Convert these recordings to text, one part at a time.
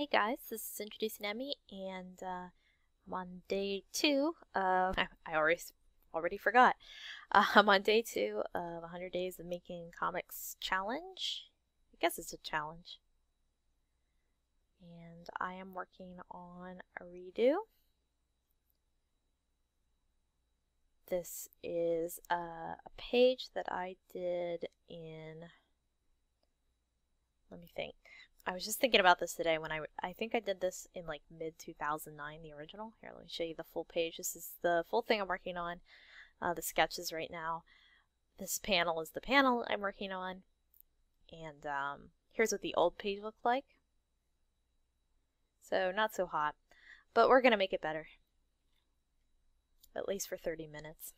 Hey guys, this is IntroducingEmy, and I'm on day 2 of, I already forgot. I'm on day 2 of 100 Days of Making Comics Challenge. I guess it's a challenge. And I am working on a redo. This is a page that I did in, let me think. I was just thinking about this today when I think I did this in like mid-2009, the original. Here, let me show you the full page. This is the full thing I'm working on, the sketches right now. This panel is the panel I'm working on. And here's what the old page looked like. So not so hot, but we're going to make it better. At least for 30 minutes.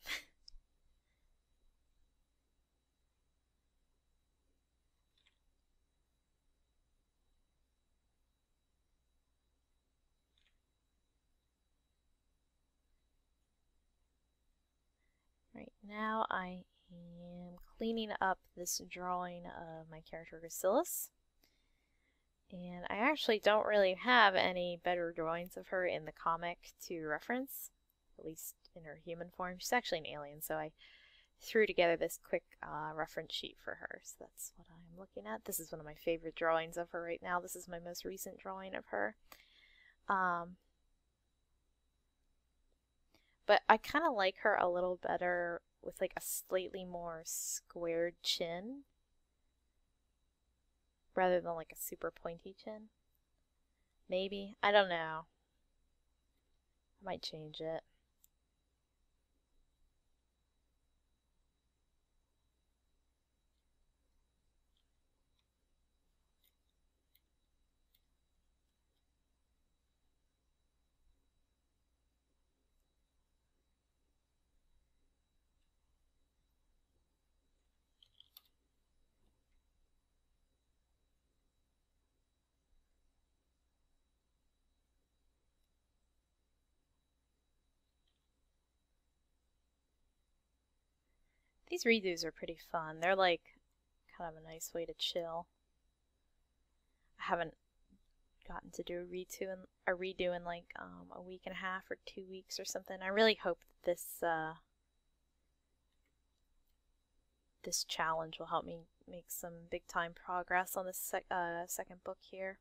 Right now I am cleaning up this drawing of my character Gracilis. And I actually don't really have any better drawings of her in the comic to reference, at least in her human form. She's actually an alien, so I threw together this quick reference sheet for her. So that's what I'm looking at. This is one of my favorite drawings of her right now. This is my most recent drawing of her. But I kind of like her a little better with like a slightly more squared chin rather than like a super pointy chin. Maybe. I don't know. I might change it. These redos are pretty fun. They're like kind of a nice way to chill. I haven't gotten to do a redo in like a week and a half or 2 weeks or something. I really hope that this challenge will help me make some big time progress on this second book here.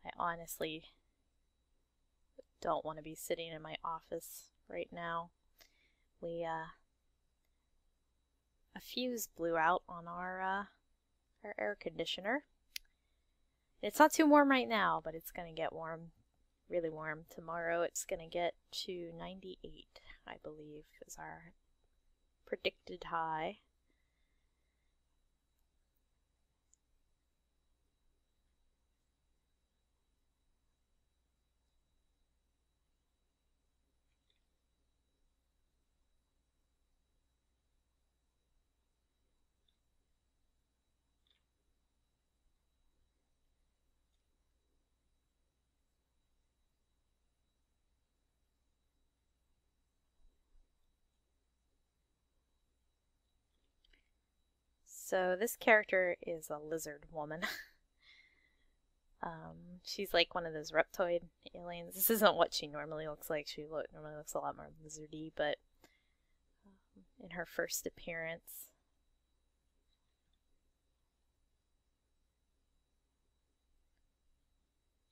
I honestly don't want to be sitting in my office right now. A fuse blew out on our air conditioner. It's not too warm right now, but it's gonna get warm, really warm. Tomorrow it's gonna get to 98, I believe, is our predicted high. So this character is a lizard woman. She's like one of those reptoid aliens. This isn't what she normally looks like. She normally looks a lot more lizardy, but in her first appearance,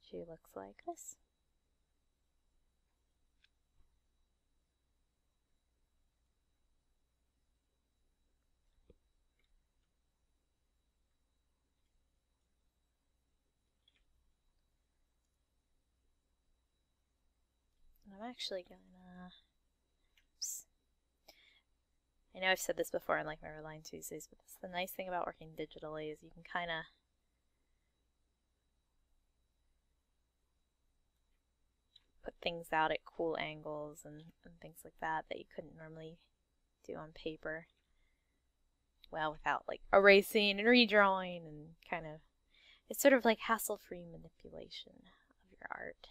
she looks like this. I'm actually gonna, oops. I know I've said this before in like my Reline Tuesdays, but the nice thing about working digitally is you can kind of put things out at cool angles and things like that that you couldn't normally do on paper. Well, without like erasing and redrawing and kind of, it's sort of like hassle-free manipulation of your art.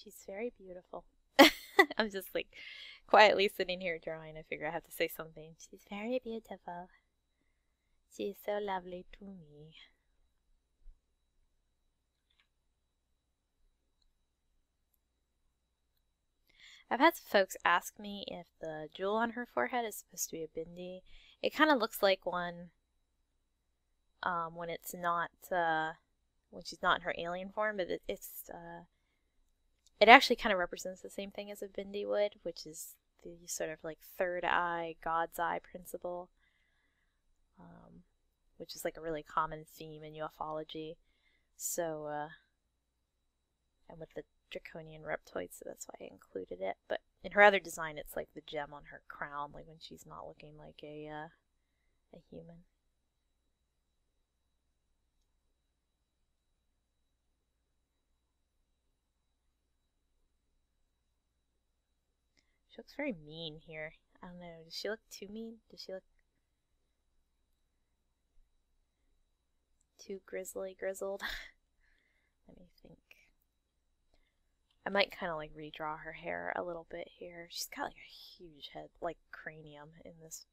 She's very beautiful. I'm just like quietly sitting here drawing. I figure I have to say something. She's very beautiful. She's so lovely to me. I've had folks ask me if the jewel on her forehead is supposed to be a bindi. It kind of looks like one when it's not, when she's not in her alien form, but it actually kind of represents the same thing as a bindi would, which is the sort of like third eye, God's eye principle, which is like a really common theme in ufology. So, and with the draconian reptoids, so that's why I included it. But in her other design, it's like the gem on her crown, like when she's not looking like a human. She looks very mean here. I don't know. Does she look too mean? Does she look too grizzled? Let me think. I might kind of like redraw her hair a little bit here. She's got like a huge head, like cranium in this.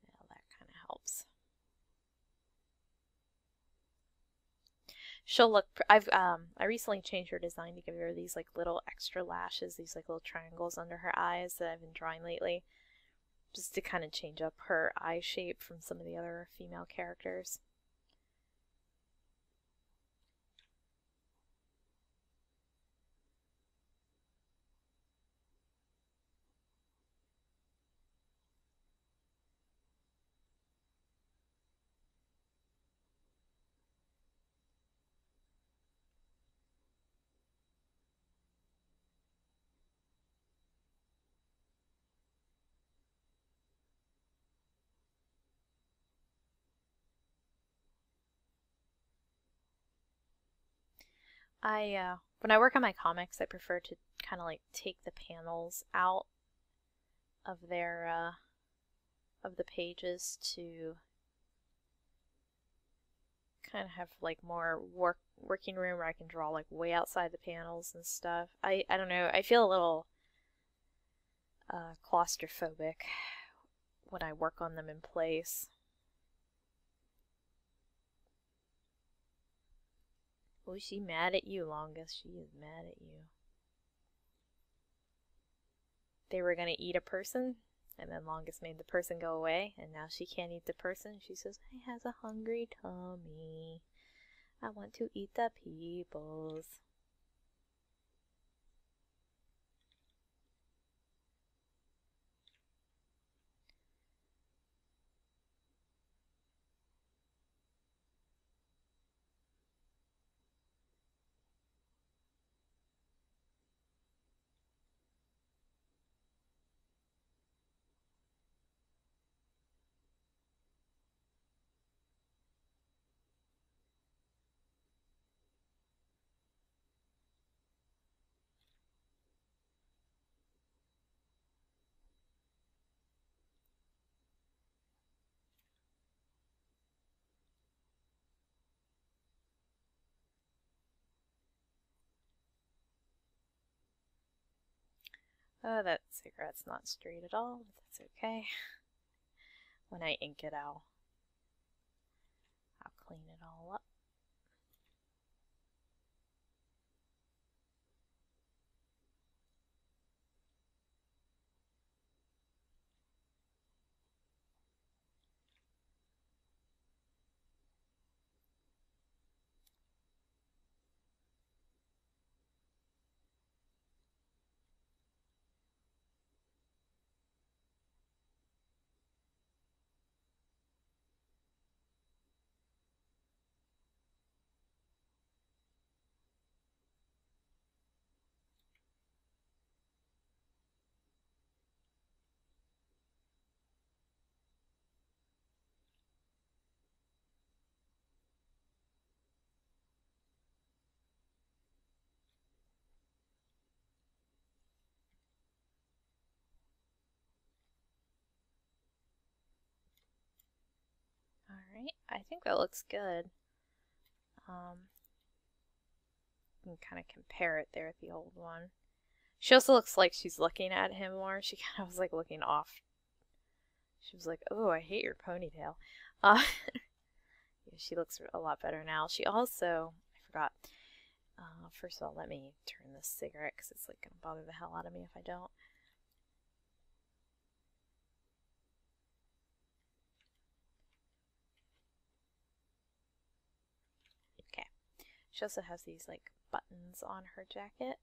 Yeah, that kind of helps. She'll look. I recently changed her design to give her these like little extra lashes, these like little triangles under her eyes that I've been drawing lately, just to kind of change up her eye shape from some of the other female characters. When I work on my comics, I prefer to kind of like take the panels out of their of the pages to kind of have like more working room where I can draw like way outside the panels and stuff. I don't know. I feel a little claustrophobic when I work on them in place. Oh, is she mad at you, Longest? She is mad at you. They were gonna eat a person, and then Longest made the person go away, and now she can't eat the person. She says, I has a hungry tummy. I want to eat the peoples. Oh, that cigarette's not straight at all, but that's okay. When I ink it, I'll clean it all up. Alright, I think that looks good. You can kind of compare it there with the old one. She also looks like she's looking at him more. She kind of was like looking off. She was like, oh, I hate your ponytail. Yeah, she looks a lot better now. She also, I forgot. First of all, let me turn this cigarette because it's like going to bother the hell out of me if I don't. Okay. She also has these like buttons on her jacket.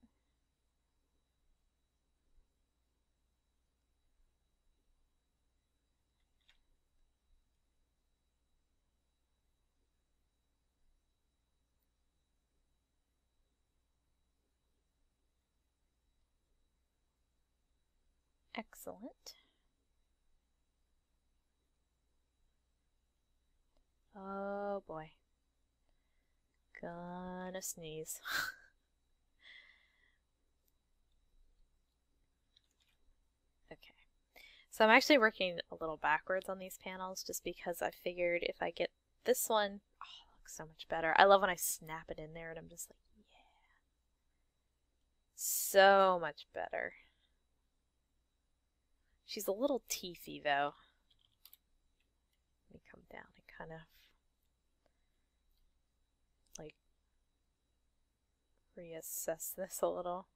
Excellent. Oh boy. Gonna sneeze. Okay. So I'm actually working a little backwards on these panels just because I figured if I get this one, oh, it looks so much better. I love when I snap it in there and I'm just like, yeah. So much better. She's a little teethy though. Let me come down and kind of like reassess this a little.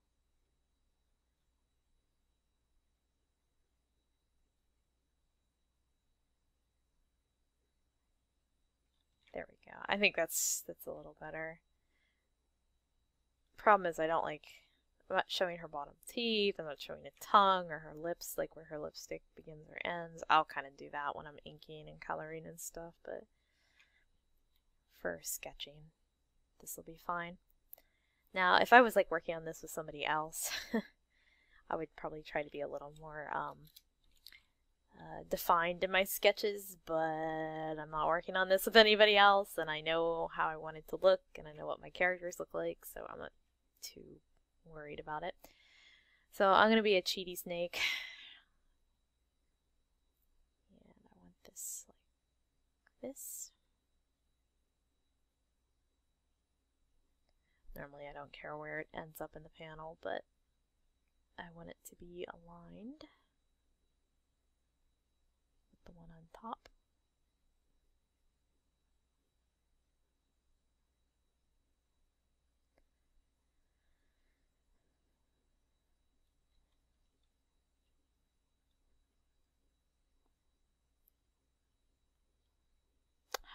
There we go. I think that's a little better. Problem is I'm not showing her bottom teeth, I'm not showing a tongue or her lips, like where her lipstick begins or ends. I'll kind of do that when I'm inking and coloring and stuff, but for sketching, this will be fine. Now, if I was like working on this with somebody else, I would probably try to be a little more defined in my sketches, but I'm not working on this with anybody else, and I know how I want it to look, and I know what my characters look like, so I'm not too worried about it. So I'm going to be a cheaty snake. And I want this like this. Normally I don't care where it ends up in the panel, but I want it to be aligned with the one on top.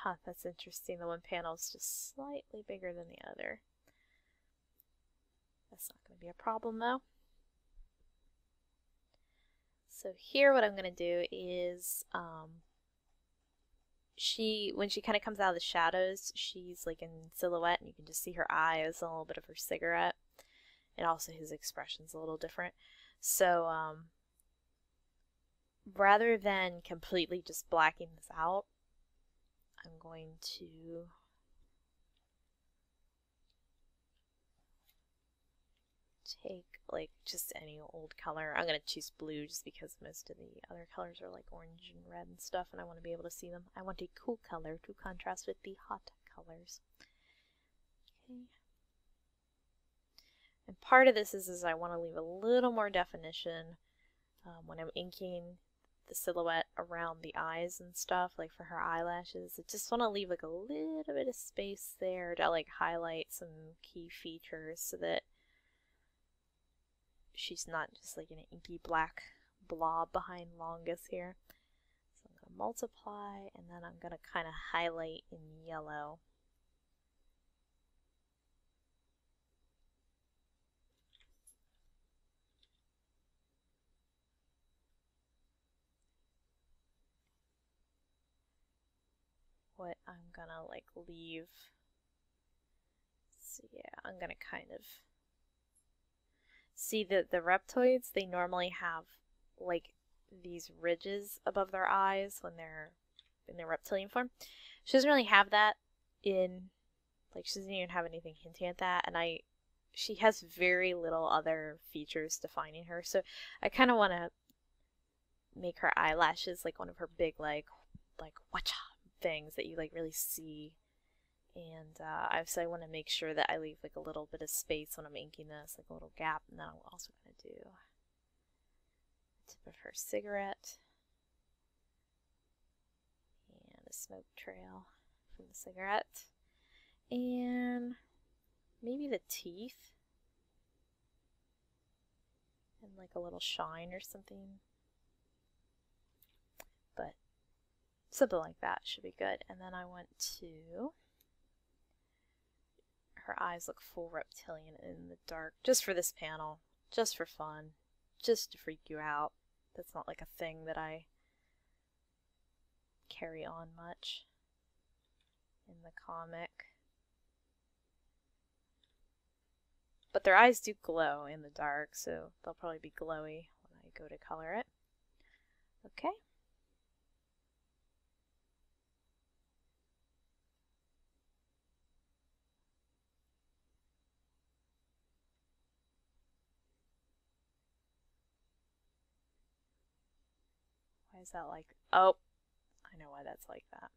Huh, that's interesting. The one panel is just slightly bigger than the other. That's not going to be a problem though. So here what I'm going to do is when she kind of comes out of the shadows, she's like in silhouette and you can just see her eyes and a little bit of her cigarette. And also his expression's a little different. So rather than completely just blacking this out, I'm going to take like just any old color. I'm going to choose blue just because most of the other colors are like orange and red and stuff, and I want to be able to see them. I want a cool color to contrast with the hot colors. Okay. And part of this is I want to leave a little more definition when I'm inking the silhouette around the eyes and stuff, like for her eyelashes. I just want to leave like a little bit of space there to like highlight some key features so that she's not just like an inky black blob behind Longus here. So I'm going to multiply, and then I'm going to kind of highlight in yellow. What I'm gonna like leave. So yeah, I'm gonna kind of see that the reptoids, they normally have like these ridges above their eyes when they're in their reptilian form. She doesn't really have that in, like, she doesn't even have anything hinting at that, and she has very little other features defining her, so I kind of want to make her eyelashes like one of her big like whatcha things that you like really see. And so I want to make sure that I leave like a little bit of space when I'm inking this, like a little gap. And then I'm also going to do the tip of her cigarette and a smoke trail from the cigarette, and maybe the teeth and like a little shine or something. But something like that should be good. And then I want to, her eyes look full reptilian in the dark, just for this panel, just for fun, just to freak you out. That's not like a thing that I carry on much in the comic. But their eyes do glow in the dark, so they'll probably be glowy when I go to color it. Okay. Why is that like, oh, I know why that's like that.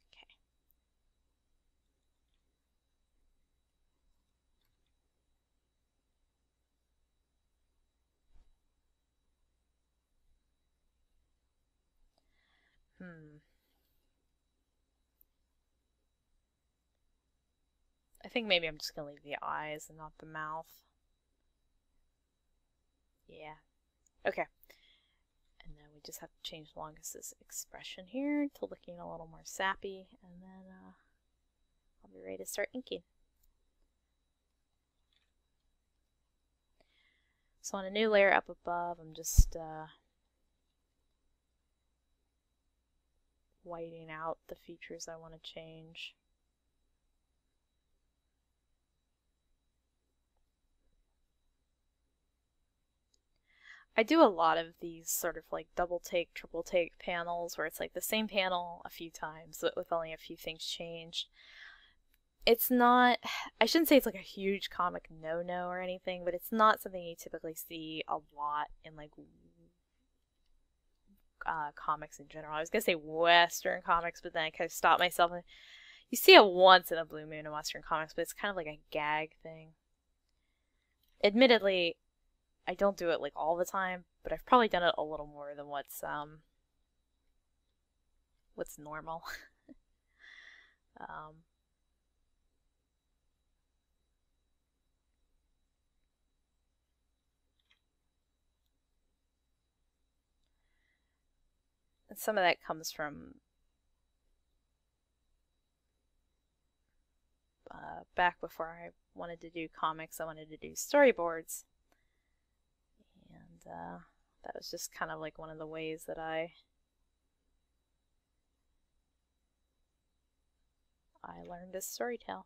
Okay. I think maybe I'm just going to leave the eyes and not the mouth. Yeah. Okay. And then we just have to change Longus's expression here to looking a little more sappy, and then I'll be ready to start inking. So on a new layer up above, I'm just whiting out the features I want to change. I do a lot of these sort of like double take, triple take panels where it's like the same panel a few times but with only a few things changed. It's not, I shouldn't say it's like a huge comic no-no or anything, but it's not something you typically see a lot in like comics in general. I was going to say Western comics, but then I kind of stopped myself. And you see it once in a blue moon in Western comics, but it's kind of like a gag thing. Admittedly, I don't do it like all the time, but I've probably done it a little more than what's normal. And some of that comes from back before I wanted to do comics. I wanted to do storyboards, and that was just kind of like one of the ways that I learned to storytell.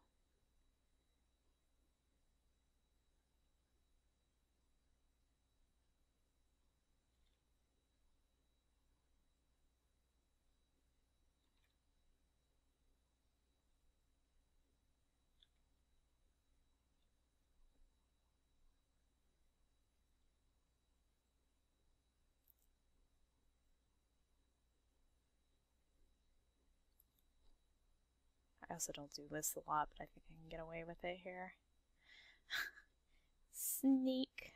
also don't do this a lot, but I think I can get away with it here. Sneak.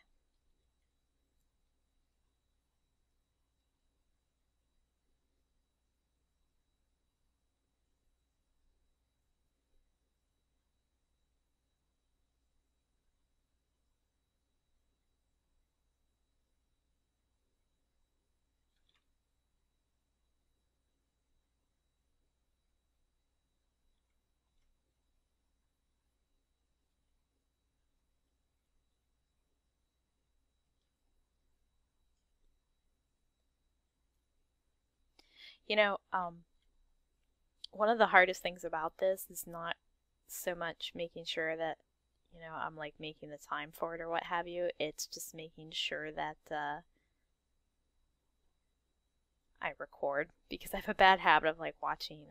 You know, one of the hardest things about this is not so much making sure that, I'm like making the time for it or what have you. It's just making sure that I record, because I have a bad habit of like watching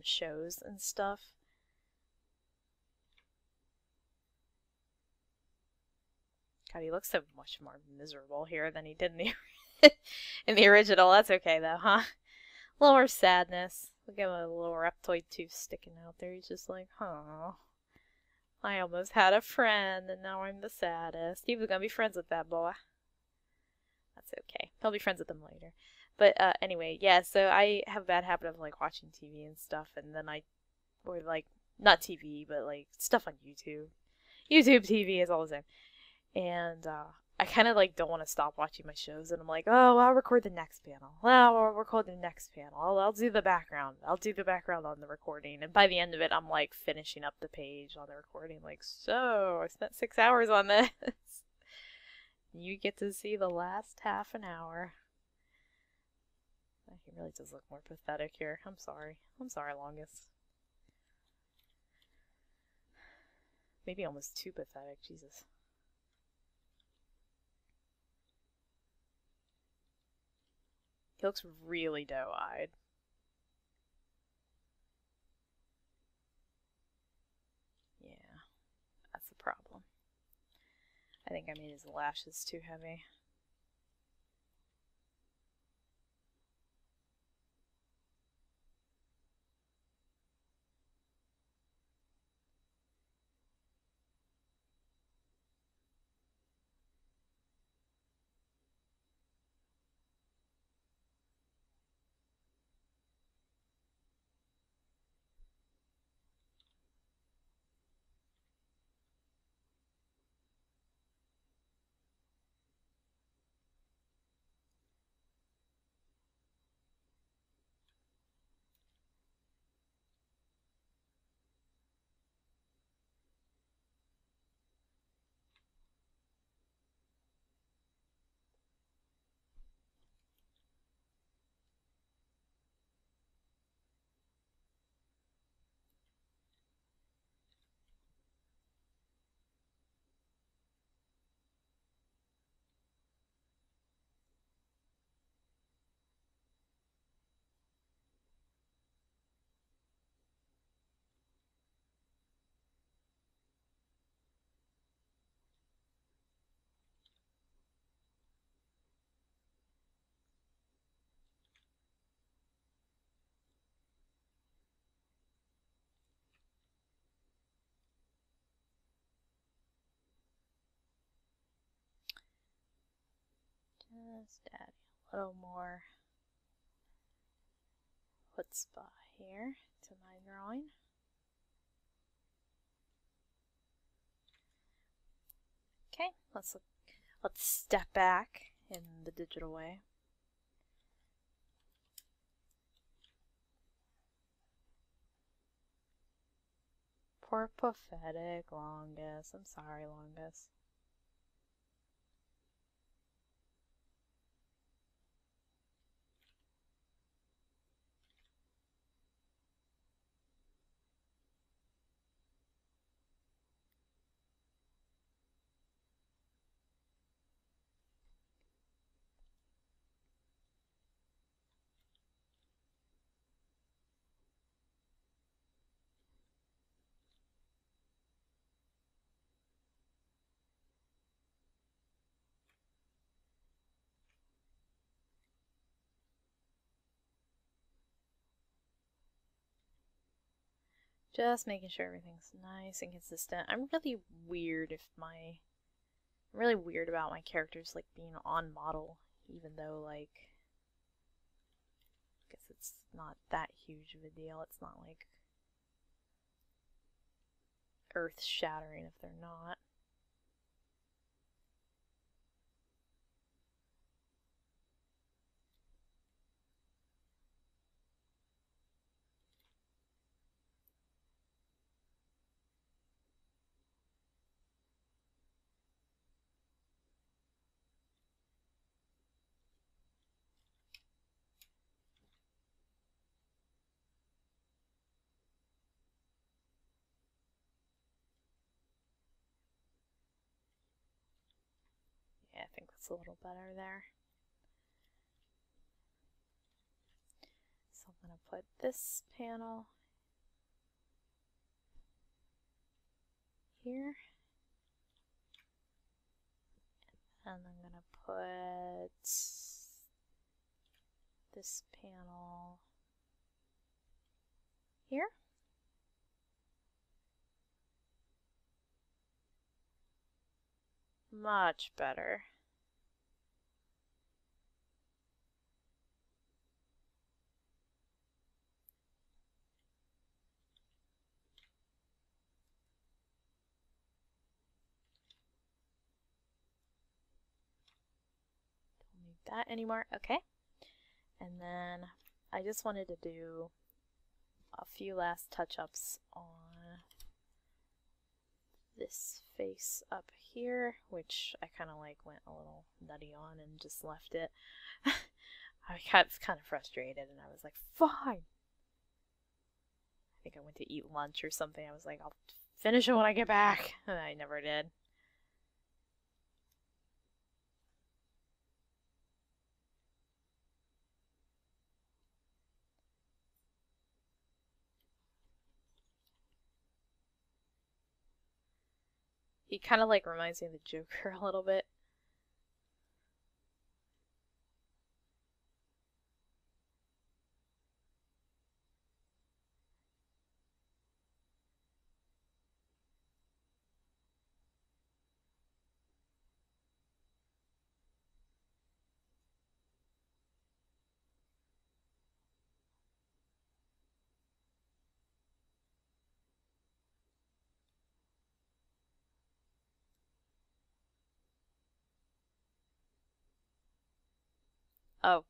shows and stuff. God, he looks so much more miserable here than he did in the in the original. That's okay though, huh? A little more sadness. Look at a little reptoid tooth sticking out there. He's just like, huh. I almost had a friend, and now I'm the saddest. He was gonna be friends with that boy. That's okay. He'll be friends with him later. But anyway, yeah. So I have a bad habit of like watching TV and stuff, and then or like not TV, but like stuff on YouTube. YouTube TV is all the same. And I kind of like don't want to stop watching my shows, and I'm like, oh, I'll record the next panel. Well, I'll record the next panel. I'll do the background. I'll do the background on the recording. And by the end of it, I'm like finishing up the page on the recording. Like, so I spent 6 hours on this. You get to see the last half an hour. He really does look more pathetic here. I'm sorry. I'm sorry, Longest. Maybe almost too pathetic. Jesus. He looks really doe-eyed. Yeah, that's the problem. I think I made his lashes too heavy. Just add a little more chutzpah here to my drawing. Okay, let's step back in the digital way. Poor pathetic Longest. I'm sorry, Longest. Just making sure everything's nice and consistent. I'm really weird about my characters like being on model, even though like I guess it's not that huge of a deal. It's not like earth-shattering if they're not. Yeah, I think that's a little better there. So I'm going to put this panel here. And I'm going to put this panel here. Much better. Don't need that anymore. Okay. And then I just wanted to do a few last touch-ups on this face up here, which I kind of like went a little nutty on and just left it. I got kind of frustrated and I was like, fine. I think I went to eat lunch or something. I was like, I'll finish it when I get back. And I never did. He kind of like reminds me of the Joker a little bit. Oh,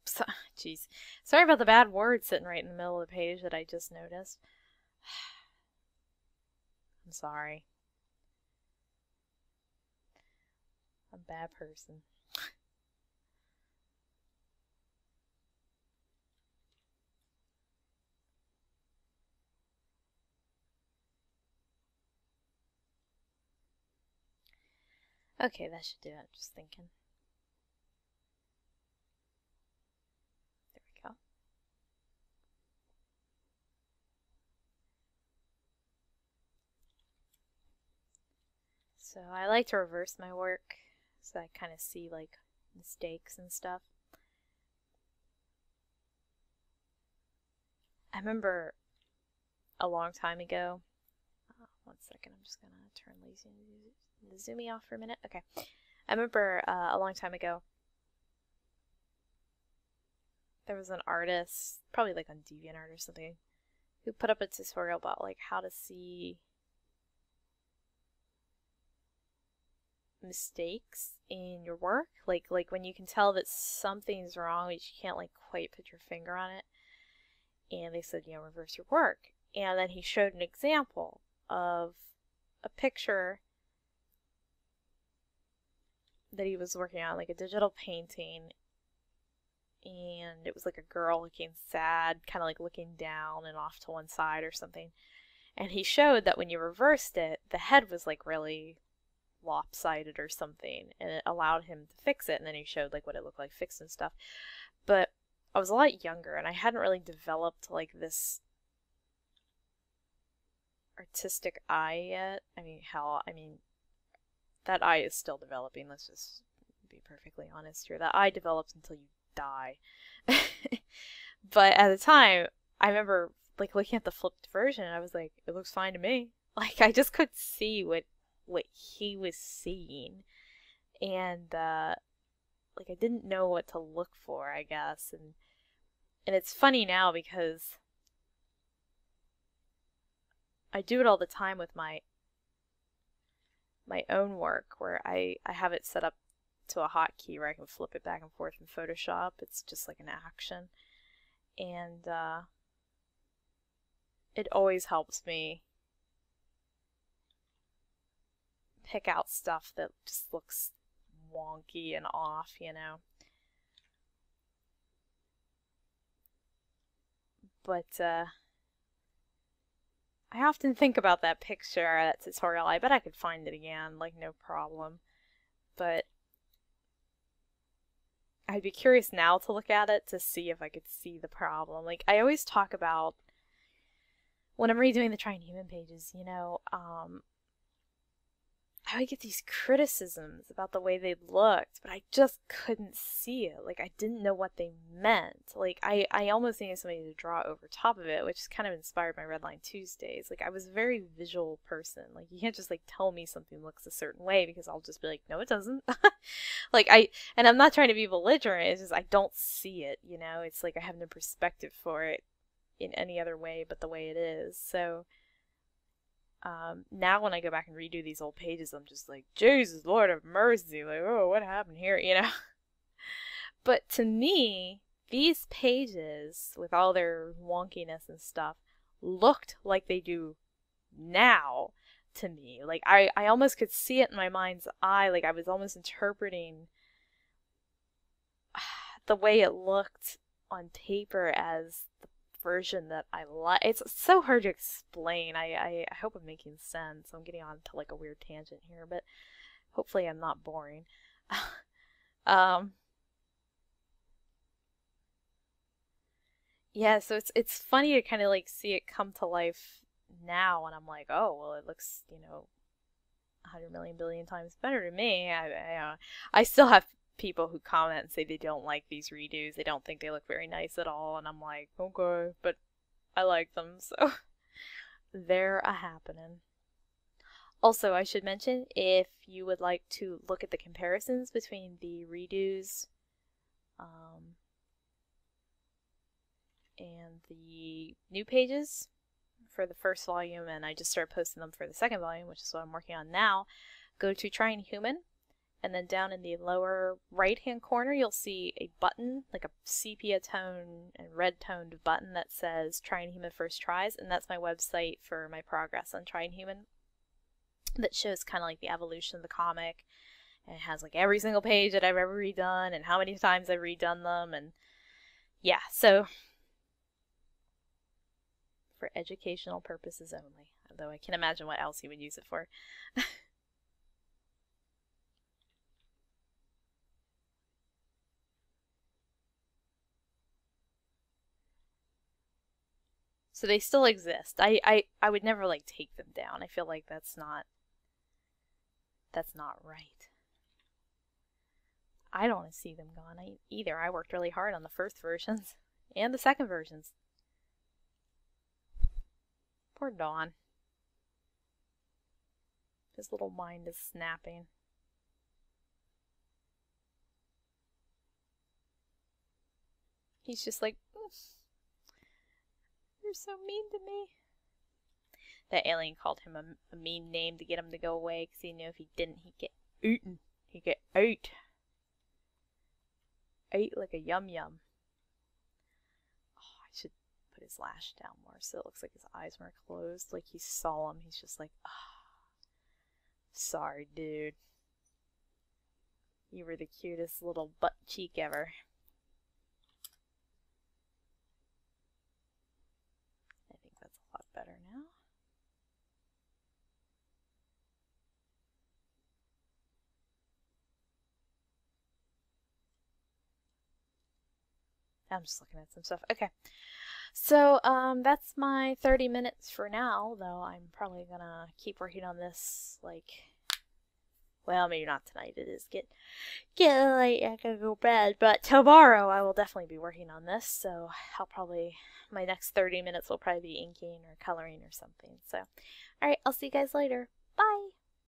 jeez. Sorry about the bad word sitting right in the middle of the page that I just noticed. I'm sorry. I'm a bad person. Okay, that should do it. Just thinking. There we go. So I like to reverse my work so I kind of see like mistakes and stuff. I remember a long time ago, one second, I'm just going to turn the zoomy off for a minute. Okay. I remember a long time ago, there was an artist, probably like on DeviantArt or something, who put up a tutorial about like how to see mistakes in your work, like when you can tell that something's wrong but you can't like quite put your finger on it. And they said, you know, reverse your work. And then he showed an example of a picture that he was working on, like a digital painting, and it was like a girl looking sad, kind of like looking down and off to one side or something. And he showed that when you reversed it, the head was like really lopsided or something, and it allowed him to fix it. And then he showed like what it looked like fixed and stuff. But I was a lot younger and I hadn't really developed like this artistic eye yet. I mean, hell, that eye is still developing. Let's just be perfectly honest here. That eye develops until you die. But at the time, I remember like looking at the flipped version, I was like, it looks fine to me. Like I just could see what he was seeing, and like I didn't know what to look for, I guess, and it's funny now because I do it all the time with my own work where I have it set up to a hotkey where I can flip it back and forth in Photoshop. It's just like an action, and it always helps me pick out stuff that just looks wonky and off, you know. But I often think about that picture, that tutorial. I bet I could find it again, like no problem. But I'd be curious now to look at it to see if I could see the problem. Like I always talk about when I'm redoing the Trying Human pages, you know, I would get these criticisms about the way they looked, but I just couldn't see it. Like, I didn't know what they meant. Like, I almost needed somebody to draw over top of it, which kind of inspired my Redline Tuesdays. Like, I was a very visual person. Like, you can't just, like, tell me something looks a certain way because I'll just be like, no, it doesn't. Like, and I'm not trying to be belligerent. It's just I don't see it, you know? It's like I have no perspective for it in any other way but the way it is. So now when I go back and redo these old pages, I'm just like, Jesus, Lord have mercy, like, oh, what happened here, you know? But to me, these pages, with all their wonkiness and stuff, looked like they do now to me. Like, I almost could see it in my mind's eye, like I was almost interpreting the way it looked on paper as the version that I like. It's so hard to explain. I hope I'm making sense. I'm getting on to like a weird tangent here, but hopefully I'm not boring. Yeah, so it's funny to kind of like see it come to life now, and I'm like, oh, well, it looks, you know, 100 million billion times better to me. I still have people who comment and say they don't like these redos. They don't think they look very nice at all, and I'm like, okay, but I like them, so they're a happening. Also, I should mention, if you would like to look at the comparisons between the redos and the new pages for the first volume, and I just started posting them for the second volume, which is what I'm working on now, go to Trying Human. And then down in the lower right-hand corner, you'll see a button, like a sepia tone and red toned button that says Trying Human First Tries, and that's my website for my progress on Trying Human. That shows kind of like the evolution of the comic, and it has like every single page that I've ever redone and how many times I've redone them, and yeah, so for educational purposes only, although I can imagine what else you would use it for. So they still exist. I would never like take them down. I feel like that's not right. I don't want to see them gone either. I worked really hard on the first versions and the second versions. Poor Dawn. His little mind is snapping. He's just like, you're so mean to me. That alien called him a mean name to get him to go away because he knew if he didn't, he'd get eaten. He'd get ate. Ate like a yum-yum. Oh, I should put his lash down more so it looks like his eyes were closed. Like he's solemn. He's just like, oh, sorry, dude. You were the cutest little butt cheek ever. I think that's a lot better now. I'm just looking at some stuff. Okay. So, that's my 30 minutes for now, though I'm probably gonna keep working on this, like, well, maybe not tonight. It is getting late. I gotta go to bed. But tomorrow I will definitely be working on this. So I'll probably, my next 30 minutes will probably be inking or coloring or something. So, alright, I'll see you guys later.